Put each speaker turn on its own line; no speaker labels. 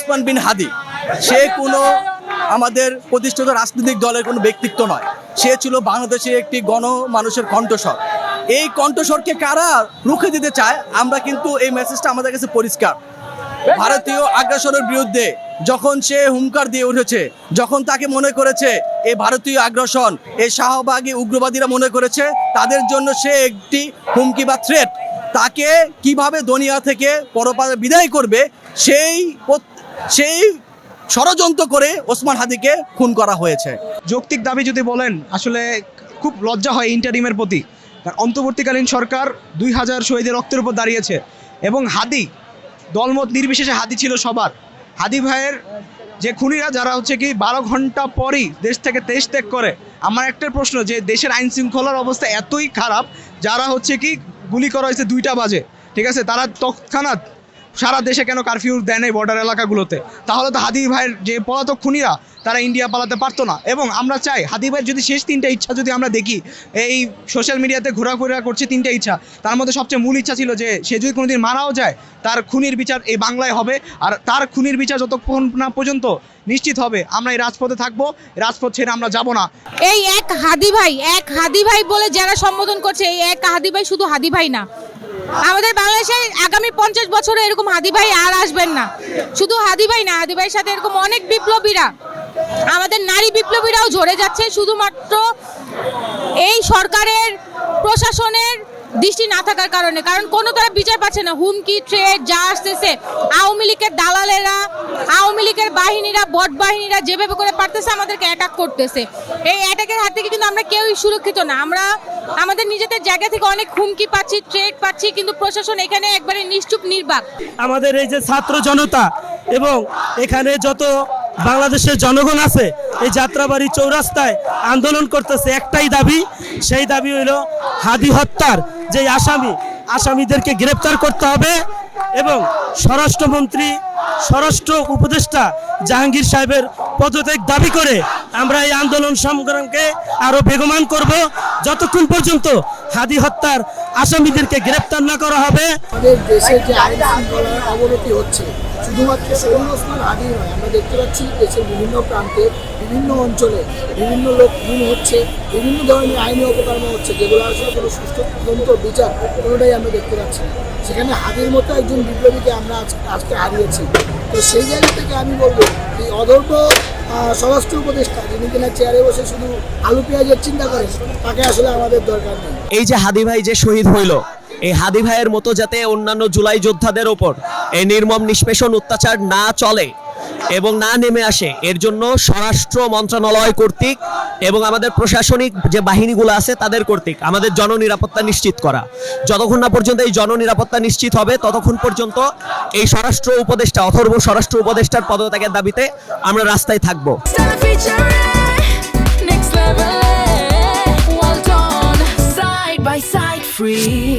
ওসমান বিন হাদি সে কোনো আমাদের প্রতিষ্ঠিত রাজনৈতিক দলের কোনো ব্যক্তিত্ব নয়, সে ছিল বাংলাদেশের একটি মানুষের কণ্ঠস্বর। এই কণ্ঠস্বরকে কারা রুখে দিতে চায়, আমরা কিন্তু এই মেসেজটা আমাদের কাছে পরিষ্কার। ভারতীয় আগ্রাসনের বিরুদ্ধে যখন সে হুঙ্কার দিয়ে উঠেছে, যখন তাকে মনে করেছে এই ভারতীয় আগ্রাসন, এই শাহবাগী উগ্রবাদীরা মনে করেছে তাদের জন্য সে একটি হুমকি বা থ্রেট, তাকে কিভাবে দুনিয়া থেকে পরপারে বিদায় করবে সেই ষড়যন্ত্র করে ওসমান হাদিকে খুন করা হয়েছে।
যৌক্তিক দাবি যদি বলেন, আসলে খুব লজ্জা হয় ইন্টারিমের প্রতি। কারণ অন্তর্বর্তীকালীন সরকার 2000 শহীদের রক্তের উপর দাঁড়িয়েছে এবং হাদি দলমত নির্বিশেষে হাদি ছিল সবার। হাদি ভাইয়ের যে খুনিরা যারা হচ্ছে কি 12 ঘন্টা পরই দেশ থেকে দেশ ত্যাগ করে, আমার একটা প্রশ্ন যে দেশের আইন শৃঙ্খলার অবস্থা এতই খারাপ, যারা হচ্ছে কি গুলি করা হয়েছে 2টা বাজে, ঠিক আছে, তারা তৎক্ষণাৎ সারা দেশে কেন কারফিউ দেয় নাই বর্ডার এলাকাগুলোতে? তাহলে তো হাদি ভাইয়ের যে পলাতক খুনিরা তারা ইন্ডিয়া পালাতে পারতো না। এবং আমরা চাই হাদি ভাইয়ের যদি শেষ 3টা ইচ্ছা যদি আমরা দেখি, এই সোশ্যাল মিডিয়াতে ঘোরাফেরা করছে 3টা ইচ্ছা, তার মধ্যে সবচেয়ে মূল ইচ্ছা ছিল যে সে যদি কোনোদিন মারাও যায় তার খুনির বিচার এই বাংলায় হবে। আর তার খুনির বিচার যতক্ষণ না পর্যন্ত নিশ্চিত হবে আমরা এই রাজপথে থাকবো, রাজপথ ছেড়ে আমরা যাব না।
এই এক হাদি ভাই বলে যারা সম্বোধন করছে, এই এক হাদি ভাই শুধু হাদি ভাই না, আমাদের বাংলাদেশে আগামী 50 বছরে এরকম হাদি ভাই আর আসবেন না। শুধু হাদি ভাই না, হাদি ভাইয়ের সাথে এরকম অনেক বিপ্লবীরা, আমাদের নারী বিপ্লবীরাও ঝরে যাচ্ছে শুধুমাত্র এই সরকারের প্রশাসনের দৃষ্টি না থাকার কারণে। কারণ কোনো তারা বিচার পাচ্ছে না, হুমকি থ্রেট যা আসতেছে, আওয়ামী লীগের দালালেরা, আওয়ামী লীগের বাহিনীরা, বট বাহিনীরা যেভাবে করে পারতেছে আমাদেরকে অ্যাটাক করতেছে। এই অ্যাটাকের হাত থেকে কিন্তু আমরা কেউই সুরক্ষিত না। আমরা আমাদের নিজেদের জায়গা থেকে অনেক হুমকি পাচ্ছি, থ্রেট পাচ্ছি, কিন্তু প্রশাসন এখানে একবারে নিশ্চুপ নির্বাক।
আমাদের এই যে ছাত্র জনতা এবং এখানে যত বাংলাদেশের জনগণ আছে, এই যাত্রাবাড়ি চৌরাস্তায় আন্দোলন করতেছে একটাই দাবি, সেই দাবি হইল হাদি হত্যার যে আসামিদেরকে গ্রেপ্তার করতে হবে এবং স্বরাষ্ট্র উপদেষ্টা জাহাঙ্গীর সাহেবের পদত্যাগ দাবি করে আমরা এই আন্দোলন সংগ্রামকে আরো বেগবান করব যতক্ষণ পর্যন্ত হাদি হত্যার আসামিদেরকে গ্রেপ্তার না করা হবে।
আমাদের দেশের যে আইন শৃঙ্খলার অবনতি হচ্ছে, শুধুমাত্র শহীদ ওসমান হাদি নয়, আমরা দেখতে পাচ্ছি দেশের বিভিন্ন প্রান্তে, বিভিন্ন অঞ্চলে বিভিন্ন লোক খুন হচ্ছে, বিভিন্ন ধরনের আইনি অপকর্ম হচ্ছে, যেগুলো আসলে কোনো সুষ্ঠু তদন্ত বিচার কোনোটাই আমরা দেখতে পাচ্ছি না। সেখানে হাদির মতো একজন বিপ্লবীকে আমরা আজকে হারিয়েছি। তো সেই জায়গা থেকে আমি বলবো এই অধর্ম স্বরাষ্ট্র উপদেষ্টা, যিনি কিনা চেয়ারে বসে শুধু আলু পেঁয়াজের চিন্তা করেন, তাকে আসলে আমাদের দরকার নেই।
এই যে হাদি ভাই যে শহীদ হইল, এই হাদি ভাইয়ের মতো যাতে অন্যান্য জুলাই যোদ্ধাদের ওপর এই নির্মম নিষ্পেষণ অত্যাচার না চলে এবং না নেমে আসে, এর জন্য স্বরাষ্ট্র মন্ত্রণালয় কর্তৃক এবং আমাদের প্রশাসনিক যে বাহিনীগুলো আছে তাদের কর্তৃক আমাদের জননিরাপত্তা নিশ্চিত করা। যতক্ষণ না পর্যন্ত এই জননিরাপত্তা নিশ্চিত হবে ততক্ষণ পর্যন্ত এই স্বরাষ্ট্র উপদেষ্টা অথর্ব স্বরাষ্ট্র উপদেষ্টার পদত্যাগের দাবিতে আমরা রাস্তায় থাকবো।
Free